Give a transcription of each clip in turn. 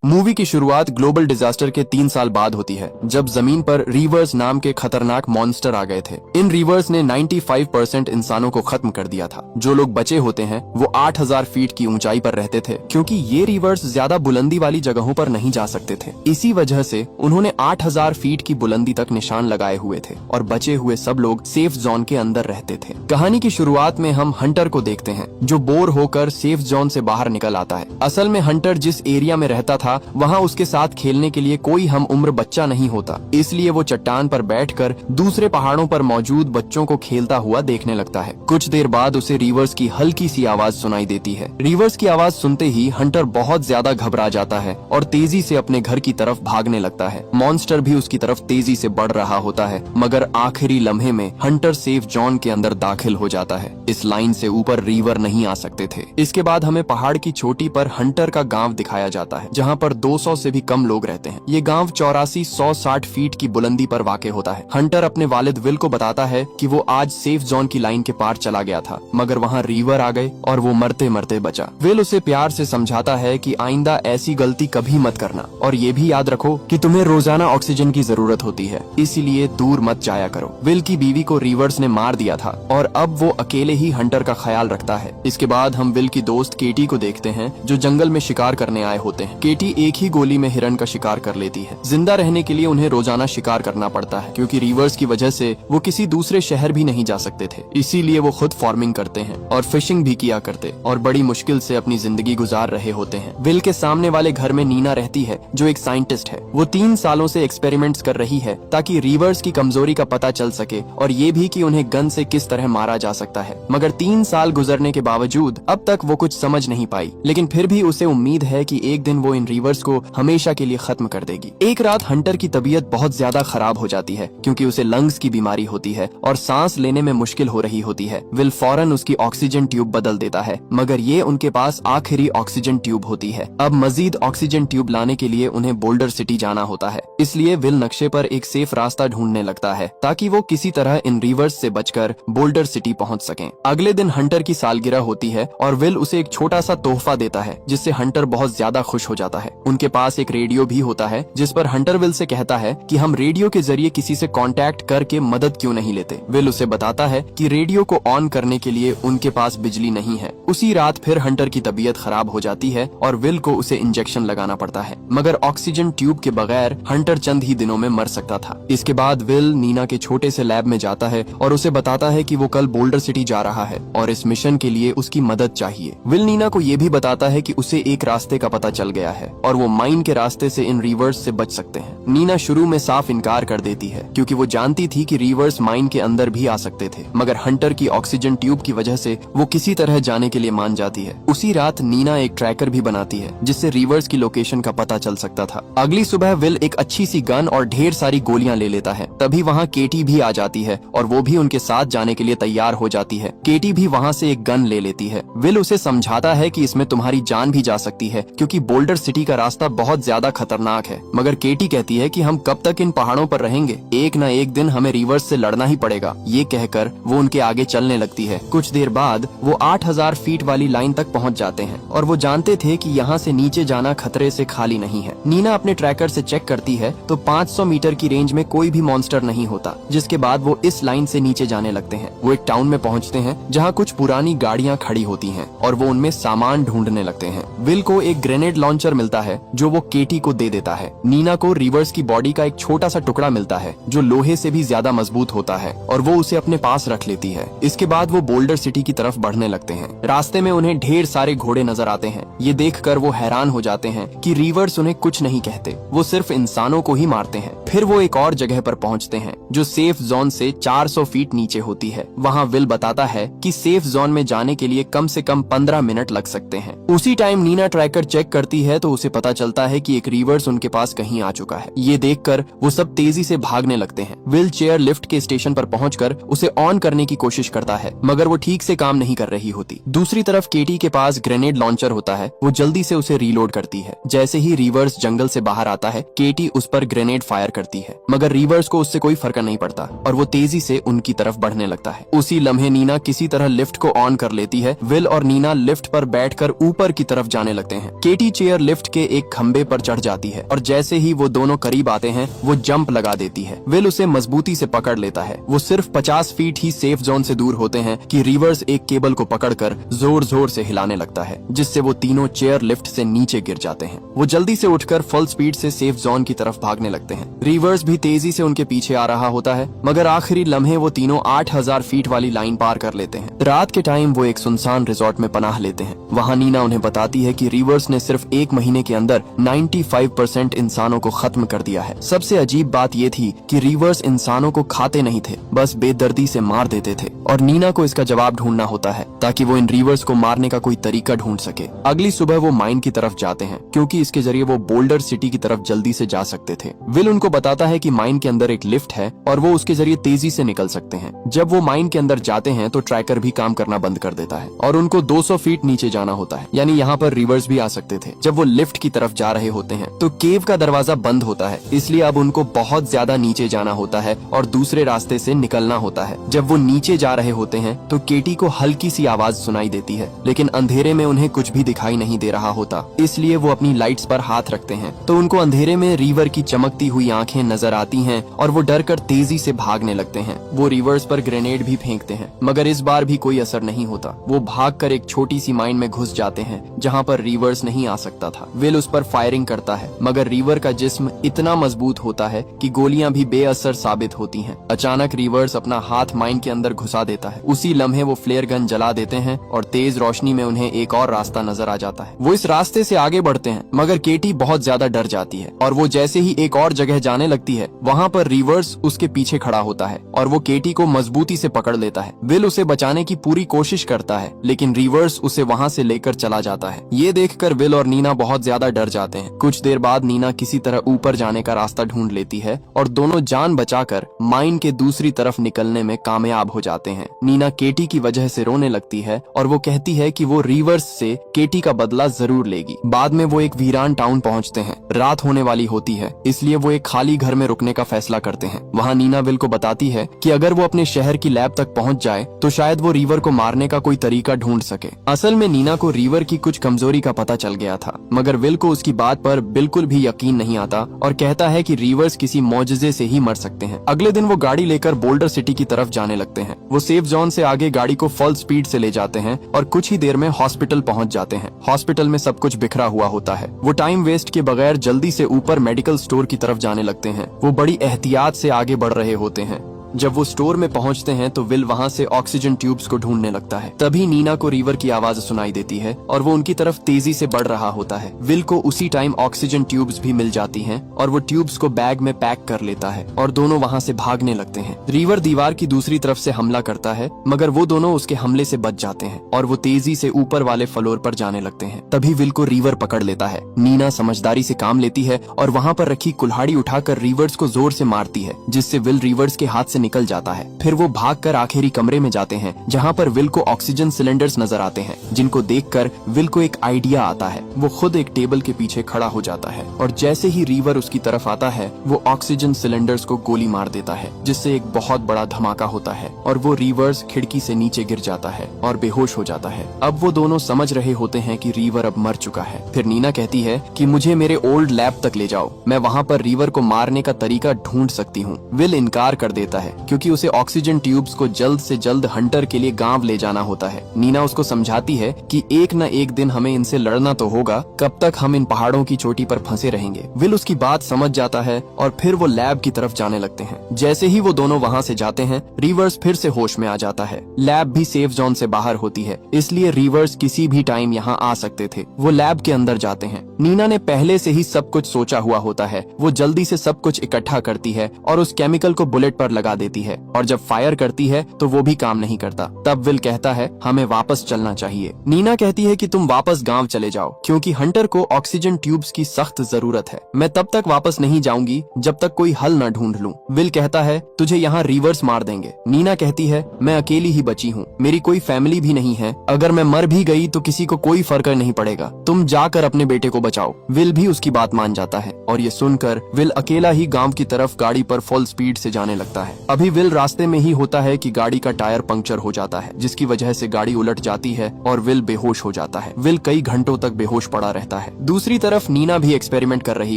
Movie की शुरुआत global disaster के 3 साल बाद होती है, जब जमीन पर रीवर्स नाम के खतरनाक मॉन्स्टर आ गए थे। इन रीवर्स ने 95% इंसानों को खत्म कर दिया था। जो लोग बचे होते हैं वो 8000 फीट की ऊंचाई पर रहते थे, क्योंकि ये रीवर्स ज्यादा बुलंदी वाली जगहों पर नहीं जा सकते थे। इसी वजह से उन्होंने 8000 फीट की बुलंदी तक निशान लगाए हुए थे और बचे हुए सब लोग सेफ जोन के अंदर रहते थे। कहानी की शुरुआत में हम हंटर को देखते हैं, जो बोर होकर सेफ जोन से बाहर निकल आता है। असल में हंटर जिस एरिया में रहता था वहाँ उसके साथ खेलने के लिए कोई हम उम्र बच्चा नहीं होता, इसलिए वो चट्टान पर बैठकर दूसरे पहाड़ों पर मौजूद बच्चों को खेलता हुआ देखने लगता है। कुछ देर बाद उसे रीवर्स की हल्की सी आवाज सुनाई देती है। रीवर्स की आवाज सुनते ही हंटर बहुत ज्यादा घबरा जाता है और तेजी से अपने घर की तरफ भागने लगता है। मॉन्स्टर भी उसकी तरफ तेजी से बढ़ रहा होता है, मगर आखिरी लम्हे में हंटर सेफ जोन के अंदर दाखिल हो जाता है। इस लाइन से ऊपर रीवर नहीं आ सकते थे। इसके बाद हमें पहाड़ की चोटी पर हंटर का गांव दिखाया जाता है, जहाँ पर 200 से भी कम लोग रहते हैं। ये गांव 84-160 फीट की बुलंदी पर वाक़ होता है। हंटर अपने वालिद विल को बताता है कि वो आज सेफ जोन की लाइन के पार चला गया था, मगर वहाँ रीवर आ गए और वो मरते मरते बचा। विल उसे प्यार से समझाता है कि आइंदा ऐसी गलती कभी मत करना और ये भी याद रखो कि तुम्हें रोजाना ऑक्सीजन की जरूरत होती है, इसीलिए दूर मत जाया करो। विल की बीवी को रीवर्स ने मार दिया था और अब वो अकेले ही हंटर का ख्याल रखता है। इसके बाद हम विल की दोस्त केटी को देखते हैं, जो जंगल में शिकार करने आए होते हैं। केटी एक ही गोली में हिरन का शिकार कर लेती है। जिंदा रहने के लिए उन्हें रोजाना शिकार करना पड़ता है, क्योंकि रीवर्स की वजह से वो किसी दूसरे शहर भी नहीं जा सकते थे। इसीलिए वो खुद फार्मिंग करते हैं और फिशिंग भी किया करते और बड़ी मुश्किल से अपनी जिंदगी गुजार रहे होते हैं। विल के सामने वाले घर में नीना रहती है, जो एक साइंटिस्ट है। वो 3 सालों से एक्सपेरिमेंट्स कर रही है ताकि रीवर्स की कमजोरी का पता चल सके और ये भी कि उन्हें गन से किस तरह मारा जा सकता है। मगर 3 साल गुजरने के बावजूद अब तक वो कुछ समझ नहीं पाई, लेकिन फिर भी उसे उम्मीद है कि एक दिन वो इन रीवर्स को हमेशा के लिए खत्म कर देगी। एक रात हंटर की तबीयत बहुत ज्यादा खराब हो जाती है, क्योंकि उसे लंग्स की बीमारी होती है और सांस लेने में मुश्किल हो रही होती है। विल फौरन उसकी ऑक्सीजन ट्यूब बदल देता है, मगर ये उनके पास आखिरी ऑक्सीजन ट्यूब होती है। अब मजीद ऑक्सीजन ट्यूब लाने के लिए उन्हें बोल्डर सिटी जाना होता है, इसलिए विल नक्शे पर एक सेफ रास्ता ढूंढने लगता है ताकि वो किसी तरह इन रीवर्स से बचकर बोल्डर सिटी पहुंच सकें। अगले दिन हंटर की सालगिरह होती है और विल उसे एक छोटा सा तोहफा देता है, जिससे हंटर बहुत ज्यादा खुश हो जाता है। उनके पास एक रेडियो भी होता है, जिस पर हंटर विल से कहता है कि हम रेडियो के जरिए किसी से कांटेक्ट करके मदद क्यों नहीं लेते। विल उसे बताता है कि रेडियो को ऑन करने के लिए उनके पास बिजली नहीं है। उसी रात फिर हंटर की तबीयत खराब हो जाती है और विल को उसे इंजेक्शन लगाना पड़ता है, मगर ऑक्सीजन ट्यूब के बगैर हंटर चंद ही दिनों में मर सकता था। इसके बाद विल नीना के छोटे से लैब में जाता है और उसे बताता है कि वो कल बोल्डर सिटी जा रहा है और इस मिशन के लिए उसकी मदद चाहिए। विल नीना को ये भी बताता है कि उसे एक रास्ते का पता चल गया है और वो माइन के रास्ते से इन रीवर्स से बच सकते हैं। नीना शुरू में साफ इनकार कर देती है, क्योंकि वो जानती थी कि रीवर्स माइन के अंदर भी आ सकते थे, मगर हंटर की ऑक्सीजन ट्यूब की वजह से वो किसी तरह जाने के लिए मान जाती है। उसी रात नीना एक ट्रैकर भी बनाती है, जिससे रीवर्स की लोकेशन का पता चल सकता था। अगली सुबह विल एक अच्छी सी गन और ढेर सारी गोलियां ले लेता है। तभी वहाँ केटी भी आ जाती है और वो भी उनके साथ जाने के लिए तैयार हो जाती है। केटी भी वहाँ से एक गन ले लेती है। विल उसे समझाता है कि इसमें तुम्हारी जान भी जा सकती है, क्योंकि बोल्डर सिटी का रास्ता बहुत ज्यादा खतरनाक है। मगर केटी कहती है कि हम कब तक इन पहाड़ों पर रहेंगे, एक न एक दिन हमें रीवर्स से लड़ना ही पड़ेगा। ये कहकर वो उनके आगे चलने लगती है। कुछ देर बाद वो 8000 फीट वाली लाइन तक पहुंच जाते हैं और वो जानते थे कि यहाँ से नीचे जाना खतरे से खाली नहीं है। नीना अपने ट्रैकर से चेक करती है तो 500 मीटर की रेंज में कोई भी मॉन्स्टर नहीं होता, जिसके बाद वो इस लाइन से नीचे जाने लगते हैं। वो एक टाउन में पहुंचते हैं जहाँ कुछ पुरानी गाड़ियाँ खड़ी होती हैं और वो उनमें सामान ढूंढने लगते हैं। विल को एक ग्रेनेड लॉन्चर मिलता है, जो वो केटी को दे देता है। नीना को रीवर्स की बॉडी का एक छोटा सा टुकड़ा मिलता है, जो लोहे से भी ज्यादा मजबूत होता है, और वो उसे अपने पास रख लेती है। इसके बाद वो बोल्डर सिटी की तरफ बढ़ने लगते हैं। रास्ते में उन्हें ढेर सारे घोड़े नजर आते हैं। ये देखकर वो हैरान हो जाते हैं कि रीवर्स उन्हें कुछ नहीं कहते, वो सिर्फ इंसानों को ही मारते हैं। फिर वो एक और जगह पर पहुंचते हैं, जो सेफ जोन से 400 फीट नीचे होती है। वहाँ विल बताता है कि सेफ जोन में जाने के लिए कम से कम 15 मिनट लग सकते हैं। उसी टाइम नीना ट्रैकर चेक करती है तो उसे पता चलता है कि एक रीवर्स उनके पास कहीं आ चुका है। ये देखकर वो सब तेजी से भागने लगते हैं। विल चेयर लिफ्ट के स्टेशन पर पहुंचकर उसे ऑन करने की कोशिश करता है, मगर वो ठीक से काम नहीं कर रही होती। दूसरी तरफ केटी के पास ग्रेनेड लॉन्चर होता है। वो जल्दी से उसे रीलोड करती है। जैसे ही रीवर्स जंगल से बाहर आता है, केटी उस पर ग्रेनेड फायर करती है, मगर रीवर्स को उससे कोई फर्क नहीं पड़ता और वो तेजी से उनकी तरफ बढ़ने लगता है। उसी लम्हे नीना किसी तरह लिफ्ट को ऑन कर लेती है। विल और नीना लिफ्ट पर बैठकर ऊपर की तरफ जाने लगते हैं। केटी चेयर लिफ्ट लिफ्ट के एक खंबे पर चढ़ जाती है और जैसे ही वो दोनों करीब आते हैं वो जंप लगा देती है। विल उसे मजबूती से पकड़ लेता है। वो सिर्फ 50 फीट ही सेफ जोन से दूर होते हैं कि रिवर्स एक केबल को पकड़कर जोर जोर से हिलाने लगता है, जिससे वो तीनों चेयर लिफ्ट से नीचे गिर जाते हैं। वो जल्दी से उठकर फुल स्पीड से सेफ जोन की तरफ भागने लगते हैं। रिवर्स भी तेजी से उनके पीछे आ रहा होता है, मगर आखिरी लम्हे वो तीनों 8000 फीट वाली लाइन पार कर लेते हैं। रात के टाइम वो एक सुनसान रिजॉर्ट में पनाह लेते हैं। वहाँ नीना उन्हें बताती है कि रिवर्स ने सिर्फ 1 महीने के अंदर 95% इंसानों को खत्म कर दिया है। सबसे अजीब बात ये थी कि रिवर्स इंसानों को खाते नहीं थे, बस बेदर्दी से मार देते थे और नीना को इसका जवाब ढूंढना होता है ताकि वो इन रिवर्स को मारने का कोई तरीका ढूंढ सके। अगली सुबह वो माइन की तरफ जाते हैं क्योंकि इसके जरिए वो बोल्डर सिटी की तरफ जल्दी से जा सकते थे। विल उनको बताता है कि माइन के अंदर एक लिफ्ट है और वो उसके जरिए तेजी से निकल सकते हैं। जब वो माइन के अंदर जाते हैं तो ट्रैकर भी काम करना बंद कर देता है और उनको 200 फीट नीचे जाना होता है, यानी यहाँ पर रिवर्स भी आ सकते थे। जब वो लिफ्ट की तरफ जा रहे होते हैं तो केव का दरवाजा बंद होता है, इसलिए अब उनको बहुत ज्यादा नीचे जाना होता है और दूसरे रास्ते से निकलना होता है। जब वो नीचे जा रहे होते हैं तो केटी को हल्की सी आवाज सुनाई देती है, लेकिन अंधेरे में उन्हें कुछ भी दिखाई नहीं दे रहा होता, इसलिए वो अपनी लाइट्स पर हाथ रखते हैं तो उनको अंधेरे में रिवर की चमकती हुई आंखें नजर आती हैं और वो डर कर तेजी से भागने लगते हैं। वो रिवर्स पर ग्रेनेड भी फेंकते हैं, मगर इस बार भी कोई असर नहीं होता। वो भागकर एक छोटी सी माइन में घुस जाते हैं जहाँ पर रिवर्स नहीं आ सकता था। विल उस पर फायरिंग करता है, मगर रिवर का जिस्म इतना मजबूत होता है कि गोलियां भी बेअसर साबित होती हैं। अचानक रिवर्स अपना हाथ माइन के अंदर घुसा देता है। उसी लम्हे वो फ्लेयर गन जला देते हैं और तेज रोशनी में उन्हें एक और रास्ता नजर आ जाता है। वो इस रास्ते से आगे बढ़ते हैं, मगर केटी बहुत ज्यादा डर जाती है और वो जैसे ही एक और जगह जाने लगती है वहाँ पर रिवर्स उसके पीछे खड़ा होता है और वो केटी को मजबूती से पकड़ लेता है। विल उसे बचाने की पूरी कोशिश करता है, लेकिन रिवर्स उसे वहाँ से लेकर चला जाता है। ये देखकर विल और नीना बहुत ज्यादा डर जाते हैं। कुछ देर बाद नीना किसी तरह ऊपर जाने का रास्ता ढूंढ लेती है और दोनों जान बचाकर माइन के दूसरी तरफ निकलने में कामयाब हो जाते हैं। नीना केटी की वजह से रोने लगती है और वो कहती है कि वो रिवर्स से केटी का बदला जरूर लेगी। बाद में वो एक वीरान टाउन पहुंचते हैं। रात होने वाली होती है, इसलिए वो एक खाली घर में रुकने का फैसला करते हैं। वहाँ नीना विल को बताती है कि अगर वो अपने शहर की लैब तक पहुंच जाए तो शायद वो रिवर को मारने का कोई तरीका ढूंढ सके। असल में नीना को रिवर की कुछ कमजोरी का पता चल गया था, मगर विल को उसकी बात पर बिल्कुल भी यकीन नहीं आता और कहता है कि रिवर्स किसी मौजजे से ही मर सकते हैं। अगले दिन वो गाड़ी लेकर बोल्डर सिटी की तरफ जाने लगते हैं। वो सेफ जोन से आगे गाड़ी को फुल स्पीड से ले जाते हैं और कुछ ही देर में हॉस्पिटल पहुंच जाते हैं। हॉस्पिटल में सब कुछ बिखरा हुआ होता है। वो टाइम वेस्ट के बगैर जल्दी से ऊपर मेडिकल स्टोर की तरफ जाने लगते हैं। वो बड़ी एहतियात से आगे बढ़ रहे होते हैं। जब वो स्टोर में पहुंचते हैं तो विल वहां से ऑक्सीजन ट्यूब्स को ढूंढने लगता है। तभी नीना को रिवर की आवाज सुनाई देती है और वो उनकी तरफ तेजी से बढ़ रहा होता है। विल को उसी टाइम ऑक्सीजन ट्यूब्स भी मिल जाती हैं और वो ट्यूब्स को बैग में पैक कर लेता है और दोनों वहां से भागने लगते हैं। रिवर दीवार की दूसरी तरफ से हमला करता है, मगर वो दोनों उसके हमले से बच जाते हैं और वो तेजी से ऊपर वाले फ्लोर पर जाने लगते हैं। तभी विल को रिवर पकड़ लेता है। नीना समझदारी से काम लेती है और वहाँ पर रखी कुल्हाड़ी उठाकर रिवर्स को जोर से मारती है, जिससे विल रिवर्स के हाथ से निकल जाता है। फिर वो भागकर आखिरी कमरे में जाते हैं जहाँ पर विल को ऑक्सीजन सिलेंडर्स नजर आते हैं, जिनको देखकर विल को एक आइडिया आता है। वो खुद एक टेबल के पीछे खड़ा हो जाता है और जैसे ही रिवर उसकी तरफ आता है वो ऑक्सीजन सिलेंडर्स को गोली मार देता है, जिससे एक बहुत बड़ा धमाका होता है और वो रिवर्स खिड़की से नीचे गिर जाता है और बेहोश हो जाता है। अब वो दोनों समझ रहे होते हैं कि रिवर अब मर चुका है। फिर नीना कहती है कि मुझे मेरे ओल्ड लैब तक ले जाओ, मैं वहाँ पर रिवर को मारने का तरीका ढूंढ सकती हूँ। विल इनकार कर देता है क्योंकि उसे ऑक्सीजन ट्यूब्स को जल्द से जल्द हंटर के लिए गांव ले जाना होता है। नीना उसको समझाती है कि एक न एक दिन हमें इनसे लड़ना तो होगा, कब तक हम इन पहाड़ों की चोटी पर फंसे रहेंगे। विल उसकी बात समझ जाता है और फिर वो लैब की तरफ जाने लगते हैं। जैसे ही वो दोनों वहाँ से जाते हैं रिवर्स फिर से होश में आ जाता है। लैब भी सेफ जोन से बाहर होती है, इसलिए रिवर्स किसी भी टाइम यहाँ आ सकते थे। वो लैब के अंदर जाते हैं। नीना ने पहले से ही सब कुछ सोचा हुआ होता है। वो जल्दी से सब कुछ इकट्ठा करती है और उस केमिकल को बुलेट पर लगा देती है और जब फायर करती है तो वो भी काम नहीं करता। तब विल कहता है हमें वापस चलना चाहिए। नीना कहती है कि तुम वापस गांव चले जाओ क्योंकि हंटर को ऑक्सीजन ट्यूब्स की सख्त जरूरत है। मैं तब तक वापस नहीं जाऊंगी जब तक कोई हल न ढूंढ लूं। विल कहता है तुझे यहाँ रिवर्स मार देंगे। नीना कहती है मैं अकेली ही बची हूँ, मेरी कोई फैमिली भी नहीं है, अगर मैं मर भी गई तो किसी को कोई फर्क नहीं पड़ेगा, तुम जाकर अपने बेटे को बचाओ। विल भी उसकी बात मान जाता है और ये सुनकर विल अकेला ही गांव की तरफ गाड़ी पर फुल स्पीड से जाने लगता है। अभी विल रास्ते में ही होता है कि गाड़ी का टायर पंक्चर हो जाता है, जिसकी वजह से गाड़ी उलट जाती है और विल बेहोश हो जाता है। विल कई घंटों तक बेहोश पड़ा रहता है। दूसरी तरफ नीना भी एक्सपेरिमेंट कर रही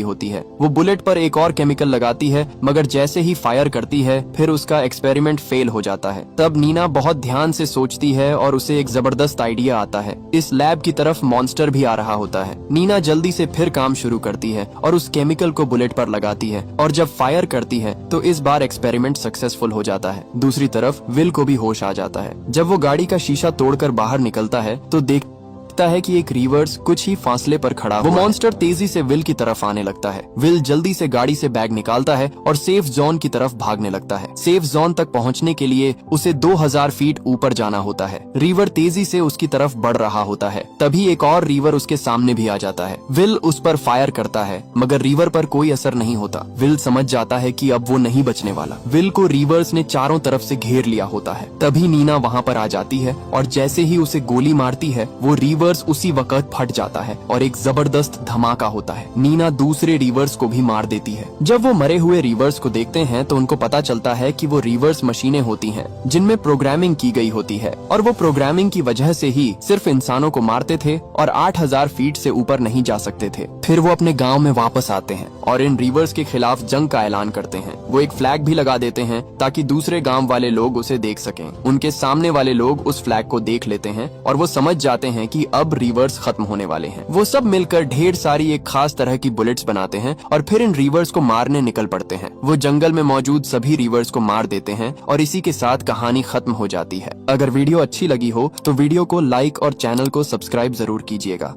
होती है। वो बुलेट पर एक और केमिकल लगाती है, मगर जैसे ही फायर करती है फिर उसका एक्सपेरिमेंट फेल हो जाता है। तब नीना बहुत ध्यान से सोचती है और उसे एक जबरदस्त आइडिया आता है। इस लैब की तरफ मॉन्स्टर भी आ रहा होता है। नीना जल्दी से फिर काम शुरू करती है और उस केमिकल को बुलेट पर लगाती है, और जब फायर करती है तो इस बार एक्सपेरिमेंट सक्सेसफुल हो जाता है। दूसरी तरफ विल को भी होश आ जाता है। जब वो गाड़ी का शीशा तोड़कर बाहर निकलता है तो देखता है कि एक रिवर्स कुछ ही फासले पर खड़ा हुआ है। वो मॉन्स्टर तेजी से विल की तरफ आने लगता है। विल जल्दी से गाड़ी से बैग निकालता है और सेफ जोन की तरफ भागने लगता है। सेफ जोन तक पहुंचने के लिए उसे 2000 फीट ऊपर जाना होता है। रिवर तेजी से उसकी तरफ बढ़ रहा होता है। तभी एक और रिवर उसके सामने भी आ जाता है। विल उस पर फायर करता है, मगर रिवर पर कोई असर नहीं होता। विल समझ जाता है कि अब वो नहीं बचने वाला। विल को रिवर्स ने चारों तरफ से घेर लिया होता है। तभी नीना वहाँ पर आ जाती है और जैसे ही उसे गोली मारती है वो रिवर्स उसी वक्त फट जाता है और एक जबरदस्त धमाका होता है। नीना दूसरे रिवर्स को भी मार देती है। जब वो मरे हुए रिवर्स को देखते हैं तो उनको पता चलता है कि वो रिवर्स मशीनें होती हैं, जिनमें प्रोग्रामिंग की गई होती है, और वो प्रोग्रामिंग की वजह से ही सिर्फ इंसानों को मारते थे और 8000 फीट से ऊपर नहीं जा सकते थे। फिर वो अपने गाँव में वापस आते हैं और इन रिवर्स के खिलाफ जंग का ऐलान करते हैं। वो एक फ्लैग भी लगा देते हैं ताकि दूसरे गाँव वाले लोग उसे देख सकें। उनके सामने वाले लोग उस फ्लैग को देख लेते हैं और वो समझ जाते हैं कि अब रिवर्स खत्म होने वाले हैं। वो सब मिलकर ढेर सारी एक खास तरह की बुलेट्स बनाते हैं और फिर इन रिवर्स को मारने निकल पड़ते हैं। वो जंगल में मौजूद सभी रिवर्स को मार देते हैं और इसी के साथ कहानी खत्म हो जाती है। अगर वीडियो अच्छी लगी हो तो वीडियो को लाइक और चैनल को सब्सक्राइब जरूर कीजिएगा।